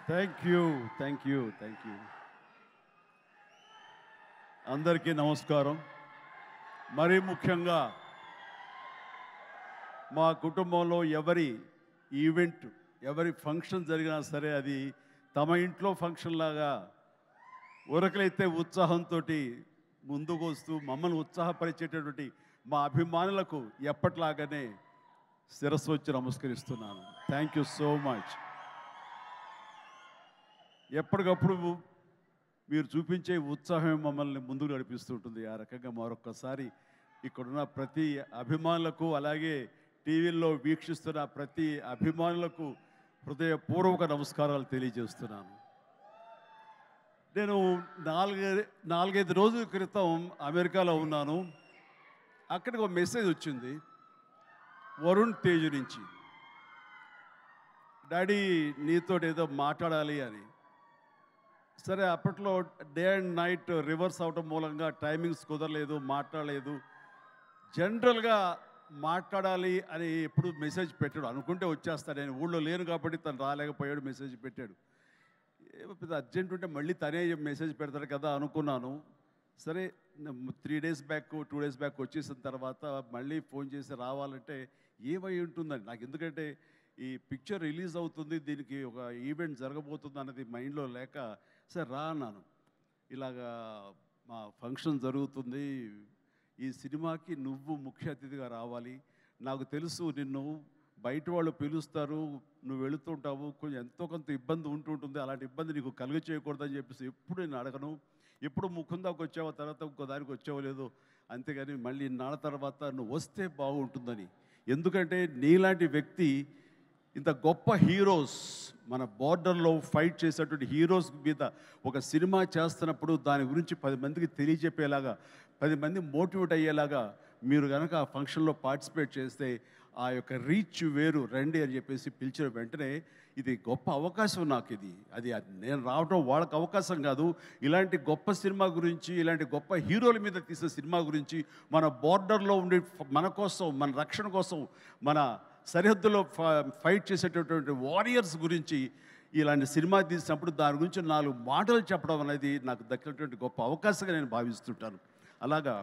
Thank you అందరికీ నమస్కారం. మరీ ముఖ్యంగా మా కుటుంబంలో ఎవరి ఈవెంట్, ఎవరి ఫంక్షన్ జరిగినా సరే అది తమ ఇంట్లో ఫంక్షన్ లాగా ఉరకలైతే ఉత్సాహంతో ముందుకు వస్తూ మమ్మల్ని ఉత్సాహపరిచేటటువంటి మా అభిమానులకు ఎప్పట్లాగానే శిరస్సు వచ్చి నమస్కరిస్తున్నాను. Thank you so much. ఎప్పటికప్పుడు మీరు చూపించే ఉత్సాహం మమ్మల్ని ముందుకు నడిపిస్తుంటుంది. ఆ రకంగా మరొక్కసారి ఇక్కడున్న ప్రతి అభిమానులకు, అలాగే టీవీల్లో వీక్షిస్తున్న ప్రతి అభిమానులకు హృదయపూర్వక నమస్కారాలు తెలియజేస్తున్నాను. నేను నాలుగైదు రోజుల క్రితం అమెరికాలో ఉన్నాను. అక్కడికి ఒక మెసేజ్ వచ్చింది వరుణ్ తేజ్ నుంచి. డాడీ నీతో ఏదో మాట్లాడాలి అని. సరే, అప్పట్లో డే అండ్ నైట్ రివర్స్ అవటం మూలంగా టైమింగ్స్ కుదరలేదు, మాట్లాడలేదు. జనరల్గా మాట్లాడాలి అని ఎప్పుడు మెసేజ్ పెట్టాడు. అనుకుంటే వచ్చేస్తాడు. నేను ఊళ్ళో లేను కాబట్టి తను రాలేకపోయాడు, మెసేజ్ పెట్టాడు. ఏమో పెద్ద అర్జెంట్ ఉంటే మళ్ళీ తనే మెసేజ్ పెడతాడు కదా అనుకున్నాను. సరే, 3 days బ్యాక్ 2 days బ్యాక్ వచ్చేసిన తర్వాత మళ్ళీ ఫోన్ చేసి రావాలంటే ఏమై ఉంటుందని నాకు, ఎందుకంటే ఈ పిక్చర్ రిలీజ్ అవుతుంది, దీనికి ఒక ఈవెంట్ జరగబోతుంది అన్నది మైండ్లో లేక సరే రా అన్నాను. ఇలాగా మా ఫంక్షన్ జరుగుతుంది, ఈ సినిమాకి నువ్వు ముఖ్య అతిథిగా రావాలి. నాకు తెలుసు నిన్ను బయట వాళ్ళు పిలుస్తారు, నువ్వు వెళుతుంటావు, కొంచెం ఎంతో కొంత ఇబ్బంది ఉంటుంటుంది, అలాంటి ఇబ్బంది నీకు కలుగ చేయకూడదని చెప్పేసి ఎప్పుడు నేను అడగను. ఎప్పుడు ముకుందాకు వచ్చావో, తర్వాత ఇంకో దానికి వచ్చావో లేదో, అంతేగాని మళ్ళీ నాన్న తర్వాత నువ్వు వస్తే బాగుంటుందని. ఎందుకంటే నీలాంటి వ్యక్తి, ఇంత గొప్ప హీరోస్, మన బార్డర్లో ఫైట్ చేసేటువంటి హీరోస్ మీద ఒక సినిమా చేస్తున్నప్పుడు దాని గురించి 10 మందికి తెలియజెప్పేలాగా, 10 మంది మోటివేట్ అయ్యేలాగా మీరు కనుక ఆ ఫంక్షన్లో పార్టిసిపేట్ చేస్తే ఆ యొక్క రీచ్ వేరు. రండి అని చెప్పేసి పిలిచిన వెంటనే ఇది గొప్ప అవకాశం నాకు. అది నేను రావడం వాళ్ళకి అవకాశం కాదు. ఇలాంటి గొప్ప సినిమా గురించి, ఇలాంటి గొప్ప హీరోల మీద తీసిన సినిమా గురించి, మన బార్డర్లో ఉండే మన కోసం, మన రక్షణ కోసం, మన సరిహద్దులో ఫైట్ చేసేటటువంటి వారియర్స్ గురించి ఇలాంటి సినిమా తీసినప్పుడు దాని గురించి 4 మాటలు చెప్పడం అనేది నాకు దక్కినటువంటి గొప్ప అవకాశంగా నేను భావిస్తుంటాను. అలాగా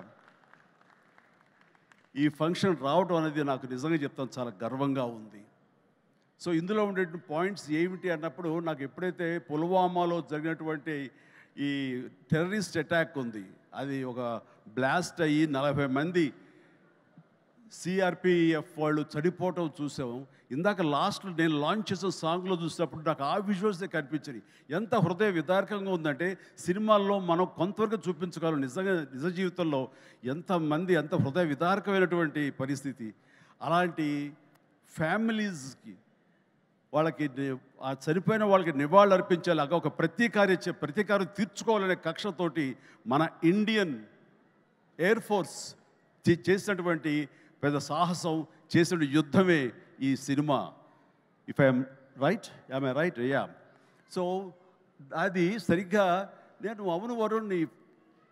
ఈ ఫంక్షన్ రావడం అనేది నాకు నిజంగా చెప్తాను చాలా గర్వంగా ఉంది. సో ఇందులో ఉండే పాయింట్స్ ఏమిటి అన్నప్పుడు, నాకు ఎప్పుడైతే పుల్వామాలో జరిగినటువంటి ఈ టెర్రరిస్ట్ అటాక్ ఉంది, అది ఒక బ్లాస్ట్ అయ్యి 40 మంది సిఆర్పిఎఫ్ వాళ్ళు చనిపోవటం చూసాము. ఇందాక లాస్ట్లో నేను లాంచ్ చేసిన సాంగ్లో చూసినప్పుడు నాకు ఆ విజువల్సే కనిపించాయి. ఎంత హృదయ విదారకంగా ఉందంటే, సినిమాల్లో మనం కొంతవరకు చూపించగలం, నిజంగా నిజ జీవితంలో ఎంతమంది ఎంత హృదయ విదారకమైనటువంటి పరిస్థితి. అలాంటి ఫ్యామిలీస్కి, వాళ్ళకి ఆ చనిపోయిన వాళ్ళకి నివాళులు అర్పించేలాగా ఒక ప్రతీకారం తీర్చుకోవాలనే కక్షతోటి మన ఇండియన్ ఎయిర్ ఫోర్స్ చేసినటువంటి పెద్ద సాహసం, చేసిన యుద్ధమే ఈ cinema. If I'm right yeah. So అది సరిగ్గా నేను అవును వరుణ్,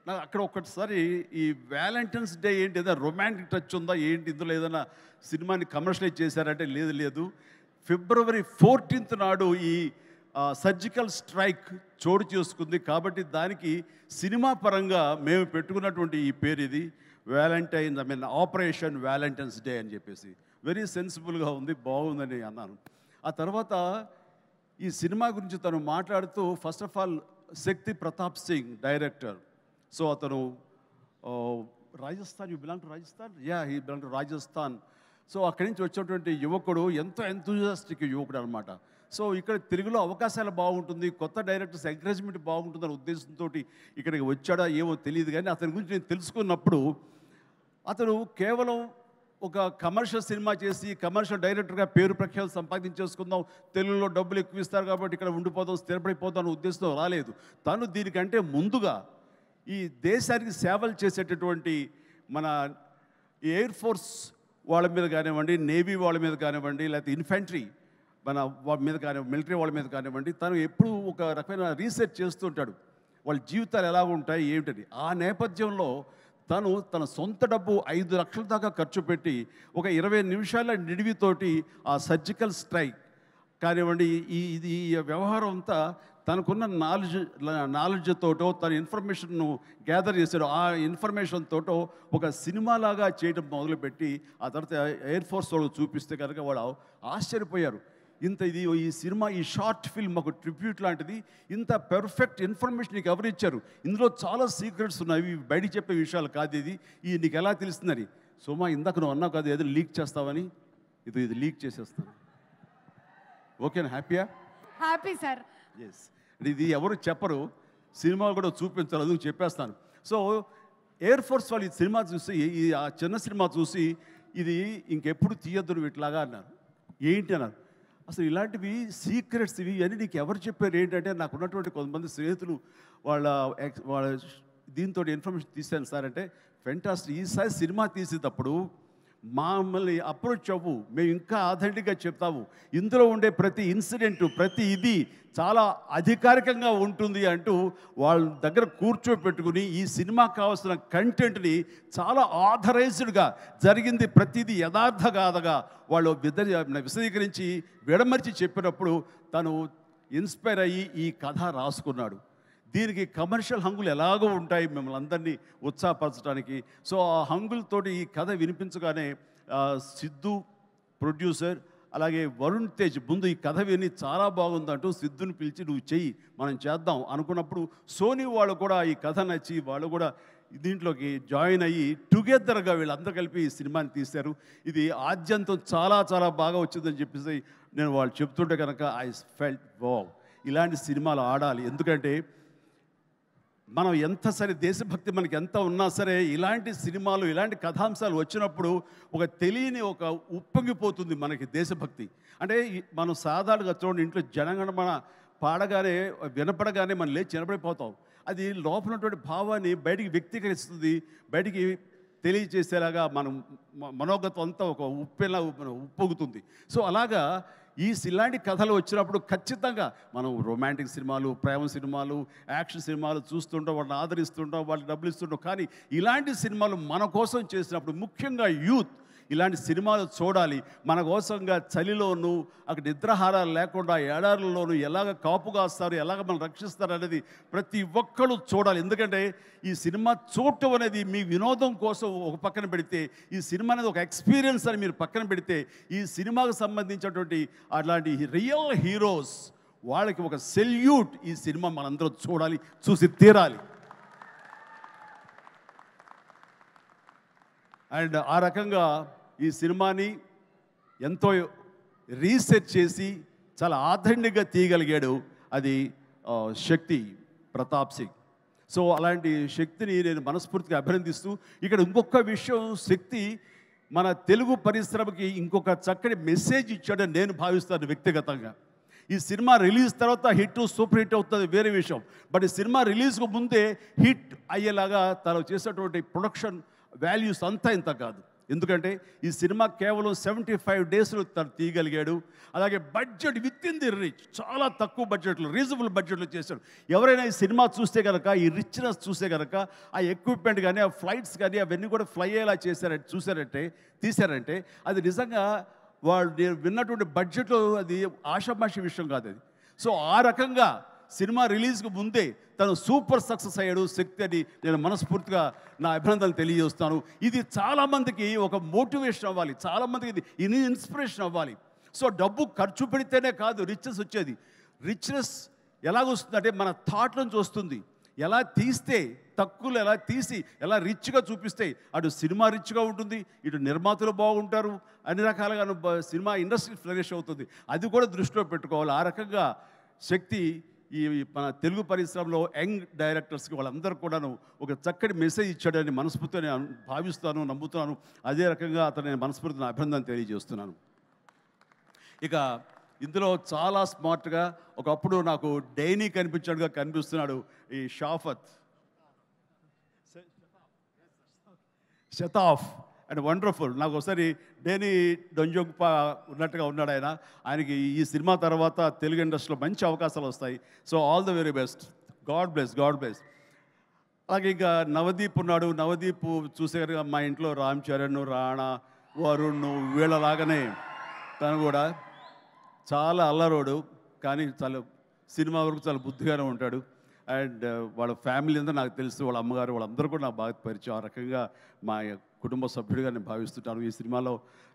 నాకు అక్కడ ఒక్కసారి ఈ వ్యాలంటైన్స్ డే ఏంటి, ఏదైనా రొమాంటిక్ టచ్ ఉందా ఏంటి, ఇందులో ఏదైనా సినిమాని కమర్షియలైజ్ చేశారంటే లేదు. February 14th నాడు ఈ సర్జికల్ స్ట్రైక్ చోటు చేసుకుంది. కాబట్టి దానికి సినిమా పరంగా మేము పెట్టుకున్నటువంటి ఈ పేరు ఇది ఆపరేషన్ వ్యాలంటైన్స్ డే అని చెప్పేసి. వెరీ సెన్సిబుల్గా ఉంది, బాగుందని అన్నాను. ఆ తర్వాత ఈ సినిమా గురించి తను మాట్లాడుతూ, first of all Shakti Pratap Singh director. So అతను Rajasthan, you belong to Rajasthan? Yeah, he belong to Rajasthan. So అక్కడి నుంచి వచ్చినటువంటి యువకుడు, ఎంతో ఎంతూజియాస్టిక్ యువకుడు అనమాట. సో ఇక్కడ తెలుగులో అవకాశాలు బాగుంటుంది, కొత్త డైరెక్టర్స్ ఎంకరేజ్మెంట్ బాగుంటుందనే ఉద్దేశంతో ఇక్కడికి వచ్చాడా ఏమో తెలియదు. కానీ అతని గురించి నేను తెలుసుకున్నప్పుడు, అతను కేవలం ఒక కమర్షియల్ సినిమా చేసి కమర్షియల్ డైరెక్టర్గా పేరు ప్రఖ్యాలు సంపాదించేసుకుందాం, తెలుగులో డబ్బులు ఎక్కువ ఇస్తారు కాబట్టి ఇక్కడ ఉండిపోదాం, స్థిరపడిపోదాం అనే ఉద్దేశంతో రాలేదు. తను దీనికంటే ముందుగా ఈ దేశానికి సేవలు చేసేటటువంటి మన ఎయిర్ ఫోర్స్ వాళ్ళ మీద కానివ్వండి, నేవీ వాళ్ళ మీద కానివ్వండి, లేకపోతే ఇన్ఫెంట్రీ మన వాళ్ళ మీద కానివ్వండి, మిలిటరీ వాళ్ళ మీద కానివ్వండి, తను ఎప్పుడు ఒక రకమైన రీసెర్చ్ చేస్తుంటాడు, వాళ్ళ జీవితాలు ఎలా ఉంటాయి ఏమిటని. ఆ నేపథ్యంలో తను తన సొంత డబ్బు 5 లక్షల దాకా ఖర్చు పెట్టి ఒక 20 నిమిషాల నిడివితోటి ఆ సర్జికల్ స్ట్రైక్ కానివ్వండి, ఈ వ్యవహారం అంతా తనకున్న నాలెడ్జ్ తోటో తన ఇన్ఫర్మేషన్ను గ్యాదర్ చేశాడు. ఆ ఇన్ఫర్మేషన్ తోటో ఒక సినిమాలాగా చేయడం మొదలుపెట్టి ఆ తర్వాత ఎయిర్ ఫోర్స్ వాళ్ళు చూపిస్తే కనుక వాళ్ళు ఆశ్చర్యపోయారు. ఈ సినిమా, ఈ షార్ట్ ఫిల్మ్ ఒక ట్రిబ్యూట్ లాంటిది, ఇంత పెర్ఫెక్ట్ ఇన్ఫర్మేషన్ నీకు ఎవరు ఇచ్చారు, ఇందులో చాలా సీక్రెట్స్ ఉన్నాయి, బయటికి చెప్పే విషయాలు కాదు, ఇది నీకు ఎలా తెలుస్తుందని. సోమా, ఇందాక నువ్వు అన్నావు కాదు ఏదో లీక్ చేస్తావని, ఇది లీక్ చేసేస్తాను. ఓకేనా? హ్యాపీయా? Happy sir. ఎస్, ఇది ఎవరు చెప్పరు, సినిమా కూడా చూపించారు, అందుకు చెప్పేస్తాను. సో ఎయిర్ ఫోర్స్ వాళ్ళు ఈ సినిమా చూసి, ఆ చిన్న సినిమా చూసి ఇది ఇంకెప్పుడు తీయొద్దు వీటిలాగా అన్నారు. ఏంటి అన్నారు. అసలు ఇలాంటివి సీక్రెట్స్ ఇవన్నీ నీకు ఎవరు చెప్పారు ఏంటంటే, నాకు ఉన్నటువంటి కొంతమంది స్నేహితులు వాళ్ళ దీంతో ఇన్ఫర్మేషన్ తీశాను సార్ అంటే, ఫెంటాస్టిక్, ఈసారి సినిమా తీసేటప్పుడు మమ్మల్ని అప్రోచ్ అవ్వు, మేము ఇంకా ఆథెంటిక్గా చెప్తాము, ఇందులో ఉండే ప్రతి ఇన్సిడెంట్, ప్రతి ఇది చాలా అధికారికంగా ఉంటుంది అంటూ వాళ్ళ దగ్గర కూర్చోపెట్టుకుని ఈ సినిమాకు కావాల్సిన కంటెంట్ని చాలా ఆథరైజ్డ్గా జరిగింది ప్రతిదీ యథార్థగాథగా వాళ్ళు విశదీకరించి విడమర్చి చెప్పినప్పుడు తను ఇన్స్పైర్ అయ్యి ఈ కథ రాసుకున్నాడు. దీనికి కమర్షియల్ హంగులు ఎలాగో ఉంటాయి మిమ్మల్ని అందరినీ ఉత్సాహపరచడానికి. సో ఆ హంగులతోటి ఈ కథ వినిపించగానే సిద్ధు ప్రొడ్యూసర్, అలాగే వరుణ్ తేజ్ ముందు ఈ కథ విని చాలా బాగుందంటూ సిద్ధుని పిలిచి నువ్వు చెయ్యి, మనం చేద్దాం అనుకున్నప్పుడు సోనీ వాళ్ళు కూడా ఈ కథ నచ్చి వాళ్ళు కూడా దీంట్లోకి జాయిన్ అయ్యి టుగెదర్గా వీళ్ళందరూ కలిపి ఈ సినిమాని తీశారు. ఇది ఆద్యంతం చాలా చాలా బాగా వచ్చిందని చెప్పేసి నేను వాళ్ళు చెప్తుంటే కనుక ఐ ఫెల్ట్ వావ్, ఇలాంటి సినిమాలు ఆడాలి. ఎందుకంటే మనం ఎంత సరే దేశభక్తి మనకి ఎంత ఉన్నా సరే ఇలాంటి సినిమాలు, ఇలాంటి కథాంశాలు వచ్చినప్పుడు ఒక తెలియని ఒక ఉప్పొంగిపోతుంది మనకి దేశభక్తి. అంటే మనం సాధారణంగా చూడండి, ఇంట్లో జనగణమన పాడగానే వినపడగానే మనం లేచి నిలబడిపోతాం. అది లోపల ఉన్నటువంటి భావాన్ని బయటికి వ్యక్తీకరిస్తుంది, బయటికి తెలియజేసేలాగా మనం మనోగతం అంతా ఒక ఉప్పొంగుతుంది. సో అలాగా ఇలాంటి కథలు వచ్చినప్పుడు ఖచ్చితంగా మనం రొమాంటిక్ సినిమాలు, ప్రేమ సినిమాలు, యాక్షన్ సినిమాలు చూస్తుంటాం, వాళ్ళని ఆదరిస్తుంటాం, వాళ్ళకి డబ్బులు ఇస్తుంటాం. కానీ ఇలాంటి సినిమాలు మన కోసం చేసినప్పుడు, ముఖ్యంగా యూత్ ఇలాంటి సినిమాలు చూడాలి. మన కోసంగా చలిలోనూ అక్కడ నిద్రాహారాలు లేకుండా ఏడారుల్లోనూ ఎలాగ కాపు కాస్తారు, ఎలాగ మనం రక్షిస్తారు అనేది ప్రతి ఒక్కరు చూడాలి. ఎందుకంటే ఈ సినిమా చూడటం అనేది మీ వినోదం కోసం ఒక పక్కన పెడితే, ఈ సినిమా అనేది ఒక ఎక్స్పీరియన్స్ అని మీరు పక్కన పెడితే, ఈ సినిమాకు సంబంధించినటువంటి అలాంటి రియల్ హీరోస్ వాళ్ళకి ఒక సెల్యూట్. ఈ సినిమా మనందరం చూడాలి, చూసి తీరాలి. అండ్ ఆ రకంగా ఈ సినిమాని ఎంతో రీసెర్చ్ చేసి చాలా ఆథెంటిక్గా తీయగలిగాడు అది శక్తి ప్రతాప్ సింగ్. సో అలాంటి శక్తిని నేను మనస్ఫూర్తిగా అభినందిస్తూ, ఇక్కడ ఇంకొక విషయం, శక్తి మన తెలుగు పరిశ్రమకి ఇంకొక చక్కటి మెసేజ్ ఇచ్చాడని నేను భావిస్తాను వ్యక్తిగతంగా. ఈ సినిమా రిలీజ్ తర్వాత హిట్, సూపర్ హిట్ అవుతుంది వేరే విషయం. బట్ ఈ సినిమా రిలీజ్కు ముందే హిట్ అయ్యేలాగా తను చేసేటువంటి ప్రొడక్షన్ వాల్యూస్ అంతా ఇంత కాదు. ఎందుకంటే ఈ సినిమా కేవలం 75 డేస్లో తను తీయగలిగాడు. అలాగే budget with in the rich, చాలా తక్కువ బడ్జెట్లో, రీజనబుల్ బడ్జెట్లో చేశాడు. ఎవరైనా ఈ సినిమా చూస్తే కనుక, ఈ రిచ్నెస్ చూస్తే కనుక, ఆ ఎక్విప్మెంట్ కానీ, ఆ ఫ్లైట్స్ కానీ అవన్నీ కూడా ఫ్లై అయ్యేలా తీశారంటే అది నిజంగా వాళ్ళు విన్నటువంటి బడ్జెట్లో అది ఆషామాషి విషయం కాదు అది. సో ఆ రకంగా సినిమా రిలీజ్కి ముందే తను సూపర్ సక్సెస్ అయ్యాడు శక్తి అని నేను మనస్ఫూర్తిగా నా అభినందనలు తెలియజేస్తాను. ఇది చాలామందికి ఒక మోటివేషన్ అవ్వాలి, చాలామందికి ఇది ఇన్స్పిరేషన్ అవ్వాలి. సో డబ్బు ఖర్చు పెడితేనే కాదు రిచ్నెస్ వచ్చేది. రిచ్నెస్ ఎలాగొస్తుందంటే మన థాట్ నుంచి వస్తుంది. ఎలా తీస్తే, తక్కువలో ఎలా తీసి ఎలా రిచ్గా చూపిస్తే అటు సినిమా రిచ్గా ఉంటుంది, ఇటు నిర్మాతలు బాగుంటారు, అన్ని రకాలుగా సినిమా ఇండస్ట్రీ ఫ్లరిష్ అవుతుంది. అది కూడా దృష్టిలో పెట్టుకోవాలి. ఆ రకంగా శక్తి ఈ మన తెలుగు పరిశ్రమలో యంగ్ డైరెక్టర్స్కి వాళ్ళందరూ కూడాను ఒక చక్కటి మెసేజ్ ఇచ్చాడని మనస్ఫూర్తిగా నేను భావిస్తాను, నమ్ముతున్నాను. అదే రకంగా అతను నేను మనస్ఫూర్తిని అభినందన తెలియజేస్తున్నాను. ఇక ఇందులో చాలా స్మార్ట్గా ఒకప్పుడు నాకు డైనీ కనిపించాడుగా కనిపిస్తున్నాడు ఈ షతాఫ్ అండ్ వండర్ఫుల్. నాకు ఒకసారి డేనీ డొంజోగ్పా ఉన్నట్టుగా ఉన్నాడు ఆయనకి ఈ సినిమా తర్వాత తెలుగు ఇండస్ట్రీలో మంచి అవకాశాలు వస్తాయి. So all the very best, God bless. అలాగే ఇంకా నవదీప్ ఉన్నాడు. నవదీప్ చూసేగా మా ఇంట్లో రామ్ చరణ్, రాణా, వరుణ్ వీళ్ళలాగానే తను కూడా చాలా అల్లరోడు, కానీ చాలా సినిమా వరకు చాలా బుద్ధిగానే ఉంటాడు. అండ్ వాళ్ళ ఫ్యామిలీ అంతా నాకు తెలుసు, వాళ్ళ అమ్మగారు వాళ్ళందరూ కూడా నాకు బాగా పరిచయం. ఆ రకంగా మా కుటుంబ సభ్యుడిగా నేను భావిస్తుంటాను. ఈ సినిమాలో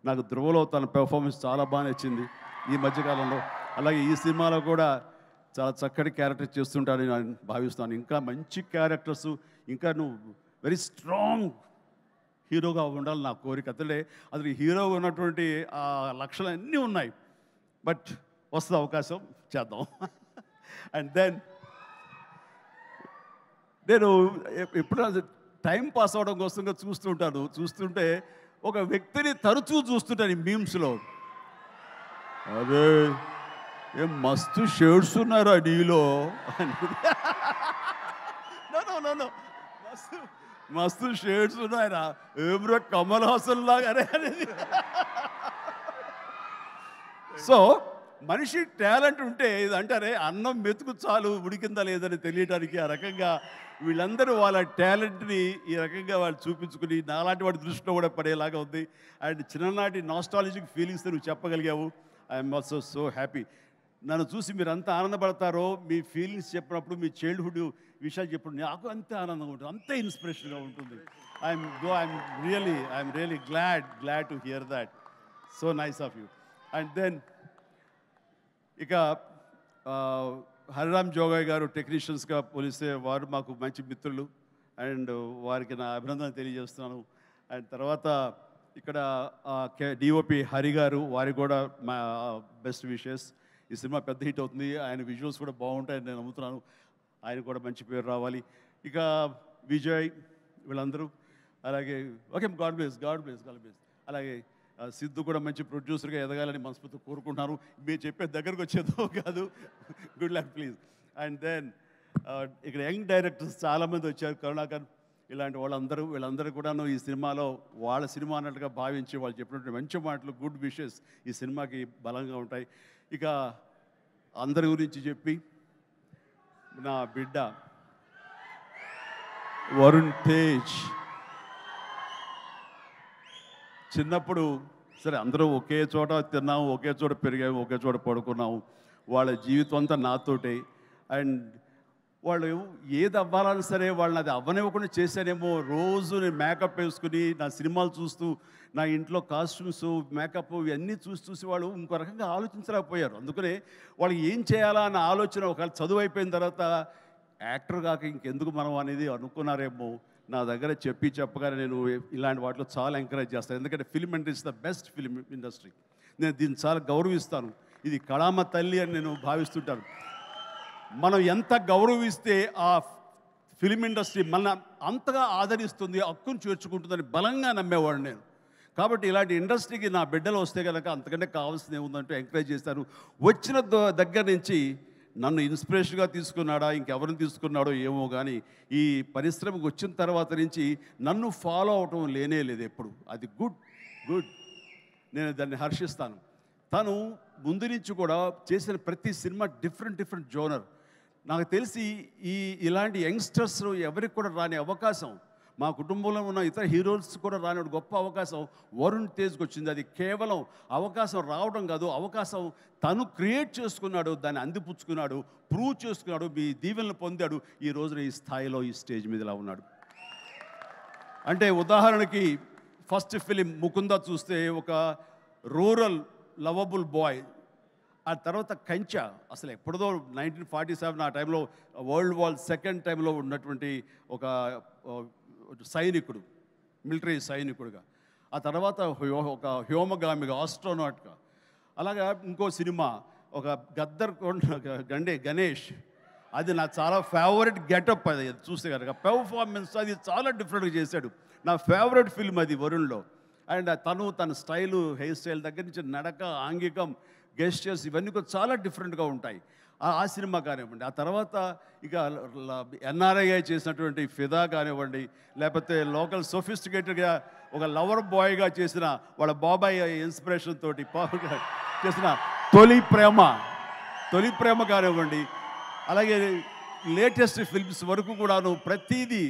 నాకు ధ్రువలో తన పెర్ఫార్మెన్స్ చాలా బాగా నచ్చింది ఈ మధ్యకాలంలో. అలాగే ఈ సినిమాలో కూడా చాలా చక్కటి క్యారెక్టర్ చేస్తుంటానని నేను భావిస్తున్నాను. ఇంకా మంచి క్యారెక్టర్స్, ఇంకా నువ్వు వెరీ స్ట్రాంగ్ హీరోగా ఉండాలి నా కోరిక. అసలు హీరోగా ఉన్నటువంటి ఆ లక్షణాలు అన్నీ ఉన్నాయి. బట్ వస్తుంది అవకాశం, చేద్దాం. అండ్ దెన్ నేను ఎప్పుడు టైం పాస్ అవడం కోసంగా చూస్తుంటే ఒక వ్యక్తిని తరచూ చూస్తుంటాను ఈ మీమ్స్లో. అదే ఏం మస్తు షేడ్స్ ఉన్నారా నీలో అని. మస్తు షేడ్స్ ఉన్నాయరా, ఏమ్రా కమల్ హాసన్ లాగానే అనేది. సో మనిషి టాలెంట్ ఉంటే ఇది అంటారే, అన్నం మెతుకు చాలు ఉడికిందా లేదని తెలియటానికి. ఆ రకంగా వీళ్ళందరూ వాళ్ళ టాలెంట్ని ఈ రకంగా వాళ్ళు చూపించుకుని నాలాంటి వాడి దృష్టిలో కూడా పడేలాగా ఉంది. అండ్ చిన్ననాటి నాస్టాలజిక్ ఫీలింగ్స్ నువ్వు చెప్పగలిగావు. I'm also so happy. నన్ను చూసి మీరు అంత ఆనందపడతారో, మీ ఫీలింగ్స్ చెప్పినప్పుడు, మీ చైల్డ్హుడ్ విషయాలు చెప్పినప్పుడు నాకు అంతే ఆనందంగా ఉంటుంది, అంతే ఇన్స్పిరేషన్గా ఉంటుంది. I'm really glad to hear that. So nice of you. And then ఇక హరిరామ్ జోగయ్య గారు టెక్నీషియన్స్గా పోలిస్తే వారు మాకు మంచి మిత్రులు. అండ్ వారికి నా అభినందన తెలియజేస్తున్నాను. అండ్ తర్వాత ఇక్కడ డిఓపి హరి గారు, వారికి కూడా మా బెస్ట్ విషెస్. ఈ సినిమా పెద్ద హిట్ అవుతుంది, ఆయన విజువల్స్ కూడా బాగుంటాయని నేను నమ్ముతున్నాను. ఆయన కూడా మంచి పేరు రావాలి. ఇక విజయ్ వీళ్ళందరూ, అలాగే ఓకే, గాడ్ బ్లెస్. అలాగే సిద్ధు కూడా మంచి ప్రొడ్యూసర్గా ఎదగాలని మనస్ఫూర్తి కోరుకుంటున్నాను. మీరు చెప్పే దగ్గరకు వచ్చేదో కాదు. Good luck please. And then ఇక్కడ యంగ్ డైరెక్టర్స్ చాలామంది వచ్చారు, కరుణాకర్ ఇలాంటి వీళ్ళందరూ కూడాను ఈ సినిమాలో వాళ్ళ సినిమా అన్నట్టుగా భావించి వాళ్ళు చెప్పినటువంటి మంచి మాటలు, గుడ్ విషెస్ ఈ సినిమాకి బలంగా ఉంటాయి. ఇక అందరి గురించి చెప్పి, నా బిడ్డ వరుణ్ తేజ్ చిన్నప్పుడు సరే అందరూ ఒకే చోట తిన్నాము, ఒకే చోట పెరిగాము, ఒకే చోట పడుకున్నాము. వాళ్ళ జీవితం అంతా నాతోటే. అండ్ వాళ్ళు ఏది అవ్వాలన్నా సరే వాళ్ళని అది అవ్వనివ్వకుండా చేశానేమో. రోజు నేను మేకప్ వేసుకుని నా సినిమాలు చూస్తూ, నా ఇంట్లో కాస్ట్యూమ్స్, మేకప్ ఇవన్నీ చూసి వాళ్ళు ఇంకో రకంగా ఆలోచించలేకపోయారు. అందుకనే వాళ్ళకి ఏం చేయాలా అన్న ఆలోచన ఒకవేళ చదువు అయిపోయిన తర్వాత యాక్టర్ కాక ఇంకెందుకు మనం అనేది అనుకున్నారేమో. నా దగ్గర చెప్పగానే నేను ఇలాంటి వాటిలో చాలా ఎంకరేజ్ చేస్తాను. ఎందుకంటే film industry the best film industry. నేను దీన్ని చాలా గౌరవిస్తాను. ఇది కళామ తల్లి అని నేను భావిస్తుంటాను. మనం ఎంత గౌరవిస్తే ఆ ఫిల్మ్ ఇండస్ట్రీ మన అంతగా ఆదరిస్తుంది, హక్కును చేర్చుకుంటుందని బలంగా నమ్మేవాడు నేను. కాబట్టి ఇలాంటి ఇండస్ట్రీకి నా బిడ్డలు వస్తే కనుక అంతకంటే కావాల్సింది ఏముందంటూ ఎంకరేజ్ చేస్తాను. వచ్చిన దగ్గర నుంచి నన్ను ఇన్స్పిరేషన్గా తీసుకున్నాడా, ఇంకెవరిని తీసుకున్నాడో ఏమో, కానీ ఈ పరిశ్రమకు వచ్చిన తర్వాత నుంచి నన్ను ఫాలో అవటం లేదు ఎప్పుడు. అది గుడ్. నేను దాన్ని హర్షిస్తాను. తను ముందు నుంచి కూడా చేసిన ప్రతి సినిమా డిఫరెంట్ జోనర్. నాకు తెలిసి ఇలాంటి యంగ్స్టర్స్ ఎవరికి కూడా రాని అవకాశం, మా కుటుంబంలో ఉన్న ఇతర హీరోస్ కూడా రాని గొప్ప అవకాశం వరుణ్ తేజ్కి వచ్చింది. అది కేవలం అవకాశం రావడం కాదు, అవకాశం తను క్రియేట్ చేసుకున్నాడు, దాన్ని అందిపుచ్చుకున్నాడు, ప్రూవ్ చేసుకున్నాడు, మీ దీవెనలు పొందాడు. ఈ రోజున ఈ స్థాయిలో ఈ స్టేజ్ మీద ఇలా ఉన్నాడు. అంటే ఉదాహరణకి ఫస్ట్ ఫిలిం ముకుంద చూస్తే ఒక రూరల్ లవబుల్ బాయ్. ఆ తర్వాత కంచా, అసలు ఎప్పుడుదో 1947 ఆ టైంలో వరల్డ్ వార్ సెకండ్ టైంలో ఉన్నటువంటి ఒక సైనికుడు, మిలిటరీ సైనికుడుగా. ఆ తర్వాత ఒక హ్యోమగామిగా, ఆస్ట్రోనాట్గా. అలాగా ఇంకో సినిమా ఒక గద్దర్ గణేష్, అది నా చాలా ఫేవరెట్ గెటప్. అది చూస్తే కనుక పెర్ఫార్మెన్స్ అది చాలా డిఫరెంట్గా చేశాడు. నా ఫేవరెట్ ఫిల్మ్ అది వరుణ్లో. అండ్ తన స్టైలు, హెయిర్ స్టైల్ దగ్గర నుంచి నడక, ఆంగికం, గెస్టర్స్ ఇవన్నీ కూడా చాలా డిఫరెంట్గా ఉంటాయి. ఆ సినిమా కానివ్వండి. ఆ తర్వాత ఇక ఎన్ఆర్ఐ చేసినటువంటి ఫిదా కానివ్వండి, లేకపోతే లోకల్ సోఫిస్టికేటెడ్గా ఒక లవర్ బాయ్గా చేసిన వాళ్ళ బాబాయ్ ఇన్స్పిరేషన్ తోటి చేసిన తొలి ప్రేమ కానివ్వండి. అలాగే లేటెస్ట్ ఫిల్మ్స్ వరకు కూడాను ప్రతిదీ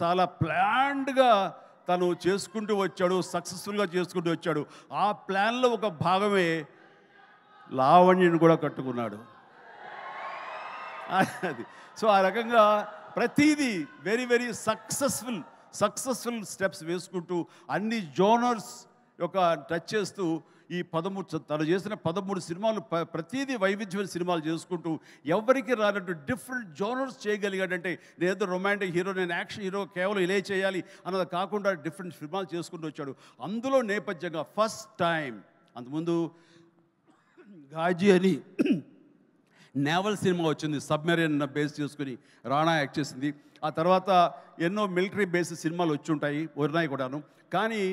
చాలా ప్లాన్డ్గా తను చేసుకుంటూ వచ్చాడు, సక్సెస్ఫుల్గా చేసుకుంటూ వచ్చాడు. ఆ ప్లాన్లో ఒక భాగమే లావణ్యను కూడా కట్టుకున్నాడు. అది సో ఆ రకంగా ప్రతిదీ వెరీ వెరీ సక్సెస్ఫుల్ స్టెప్స్ వేసుకుంటూ అన్ని జోనర్స్ యొక్క టచ్ చేస్తూ ఈ 13 తను చేసిన 13 సినిమాలు ప్రతిదీ వైవిధ్యమైన సినిమాలు చేసుకుంటూ ఎవరికి రానట్టు డిఫరెంట్ జోనర్స్ చేయగలిగాడంటే నేనేదో రొమాంటిక్ హీరో, నేను యాక్షన్ హీరో, కేవలం ఇలా చేయాలి అన్నది కాకుండా డిఫరెంట్ సినిమాలు చేసుకుంటూ వచ్చాడు. అందులో నేపథ్యంగా ఫస్ట్ టైం అంతకుముందు గాజీ అని నేవల్ సినిమా వచ్చింది, సబ్మెరీన్ బేస్ చేసుకుని రాణా యాక్ట్ చేసింది. ఆ తర్వాత ఎన్నో మిలిటరీ బేస్ సినిమాలు వచ్చి ఉంటాయి, ఉన్నాయి కూడాను. కానీ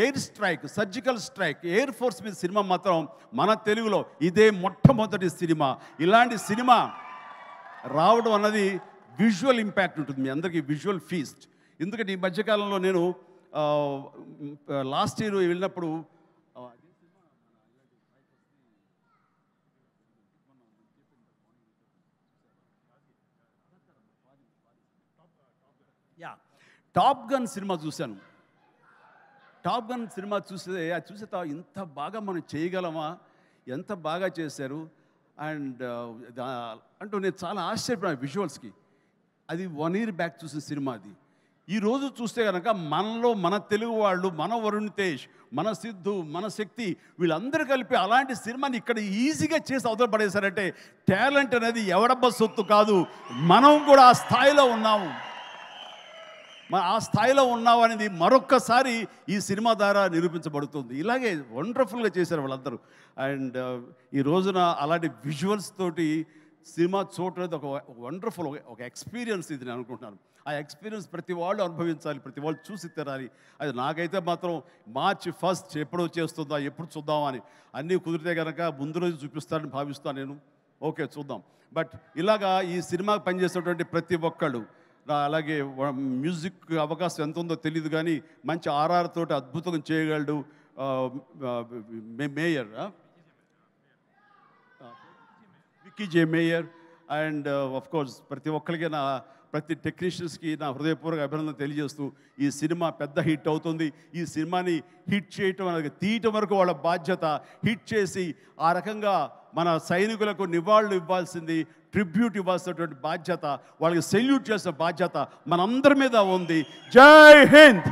air strike, surgical strike, air force మీద సినిమా మాత్రం మన తెలుగులో ఇదే మొట్టమొదటి సినిమా. ఇలాంటి సినిమా రావడం అన్నది విజువల్ ఇంపాక్ట్ ఉంటుంది, మీ అందరికీ విజువల్ ఫీస్ట్. ఎందుకంటే ఈ మధ్యకాలంలో నేను లాస్ట్ ఇయర్ వెళ్ళినప్పుడు టాప్ గన్ సినిమా చూశాను. టాప్ గన్ సినిమా చూస్తే అది చూసే ఇంత బాగా మనం చేయగలమా, ఎంత బాగా చేశారు అండ్ అంటూ నేను చాలా ఆశ్చర్యపోయాను విజువల్స్కి. అది 1 year బ్యాక్ చూసిన సినిమా అది. ఈరోజు చూస్తే కనుక మనలో మన తెలుగు వాళ్ళు, మన వరుణ్ తేజ్, మన సిద్ధు, మన శక్తి వీళ్ళందరూ కలిపి అలాంటి సినిమాని ఇక్కడ ఈజీగా చేసి అవతల పడేశారంటే టాలెంట్ అనేది ఎవడబ్బ సొత్తు కాదు, మనం కూడా ఆ స్థాయిలో ఉన్నాము. ఆ స్థాయిలో ఉన్నావు అనేది మరొక్కసారి ఈ సినిమా ద్వారా నిరూపించబడుతుంది. ఇలాగే వండర్ఫుల్గా చేశారు వాళ్ళందరూ. అండ్ ఈ రోజున అలాంటి విజువల్స్ తోటి సినిమా చూడలేదు ఒక వండర్ఫుల్ ఒక ఎక్స్పీరియన్స్ ఇది నేను అనుకుంటున్నాను. ఆ ఎక్స్పీరియన్స్ ప్రతి వాళ్ళు అనుభవించాలి, ప్రతి వాళ్ళు చూసి తినాలి. అది నాకైతే మాత్రం March 1 ఎప్పుడో చేస్తుందా, ఎప్పుడు చూద్దామా అని. అన్నీ కుదిరితే కనుక ముందు రోజు చూపిస్తానని భావిస్తాను నేను. ఓకే చూద్దాం. బట్ ఇలాగా ఈ సినిమాకి పనిచేసేటువంటి ప్రతి ఒక్కళ్ళు, అలాగే మ్యూజిక్ అవకాశం ఎంత ఉందో తెలియదు కానీ మంచి RR తోటి అద్భుతంగా చేయగలడు mayor, Vicky J mayor. And of course ప్రతి ఒక్కరికి ప్రతి టెక్నీషియన్స్కి నా హృదయపూర్వక అభినందన తెలియజేస్తూ ఈ సినిమా పెద్ద హిట్ అవుతుంది. ఈ సినిమాని హిట్ చేయటం అనేది తీయటం వరకు వాళ్ళ బాధ్యత. హిట్ చేసి ఆ రకంగా మన సైనికులకు నివాళులు ఇవ్వాల్సింది, ట్రిబ్యూట్ ఇవ్వాల్సినటువంటి బాధ్యత, వాళ్ళకి సెల్యూట్ చేసిన బాధ్యత మనందరి మీద ఉంది. జై హింద్.